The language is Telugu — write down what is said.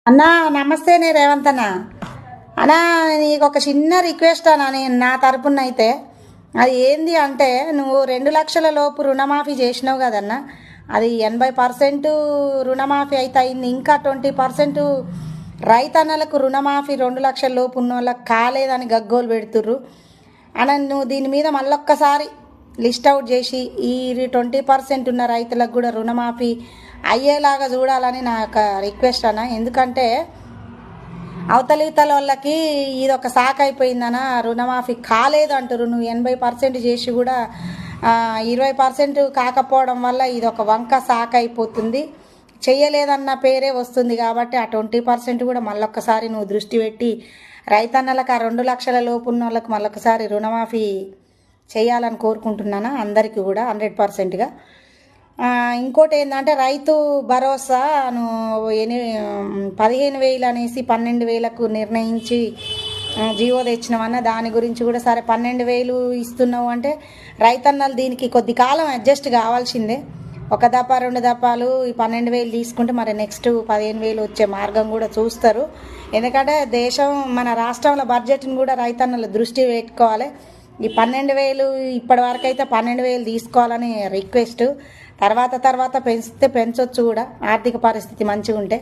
అన్నా నమస్తేనే రేవంత్ అన్న. అన్నా నీకు ఒక చిన్న రిక్వెస్ట్ అన్నా, నేను నా తరపున అయితే అది ఏంది అంటే, నువ్వు 2 లక్షల లోపు రుణమాఫీ చేసినావు కదన్నా, అది 80% రుణమాఫీ అయితే అయింది. ఇంకా 20% రైతన్నలకు రుణమాఫీ 2 లక్షల లోపు ఉన్న వాళ్ళకి కాలేదని గగ్గోలు పెడుతుర్రు అన్న. నువ్వు దీని మీద మళ్ళొక్కసారి లిస్ట్ అవుట్ చేసి ఈ 20% ఉన్న రైతులకు కూడా రుణమాఫీ అయ్యేలాగా చూడాలని నా యొక్క రిక్వెస్ట్ అన్న. ఎందుకంటే అవతలితల వాళ్ళకి ఇది ఒక సాక్ అయిపోయిందన్న, రుణమాఫీ కాలేదు అంటారు. నువ్వు 80% చేసి కూడా 20% కాకపోవడం వల్ల ఇది ఒక వంక సాక్ అయిపోతుంది, చెయ్యలేదన్న పేరే వస్తుంది. కాబట్టి ఆ 20% కూడా మళ్ళొక్కసారి నువ్వు దృష్టి పెట్టి రైతన్నలకు ఆ 2 లక్షల లోపు ఉన్న వాళ్ళకి మళ్ళొకసారి రుణమాఫీ చేయాలని కోరుకుంటున్నాను, అందరికీ కూడా 100%గా. ఇంకోటి ఏంటంటే, రైతు భరోసా 15,000 అనేసి 12,000కు నిర్ణయించి జీవో తెచ్చినామన్న. దాని గురించి కూడా సరే 12,000 ఇస్తున్నావు అంటే రైతన్నలు దీనికి కొద్ది కాలం అడ్జస్ట్ కావాల్సిందే. ఒక దఫా 2 దఫాలు ఈ 12,000 తీసుకుంటే మరి నెక్స్ట్ 15,000 వచ్చే మార్గం కూడా చూస్తారు. ఎందుకంటే దేశం మన రాష్ట్రంలో బడ్జెట్ని కూడా రైతన్నలు దృష్టి పెట్టుకోవాలి. ఈ 12,000 ఇప్పటి వరకు అయితే 12,000 తీసుకోవాలని రిక్వెస్ట్. తర్వాత పెంచితే పెంచవచ్చు కూడా, ఆర్థిక పరిస్థితి మంచిగా ఉంటే.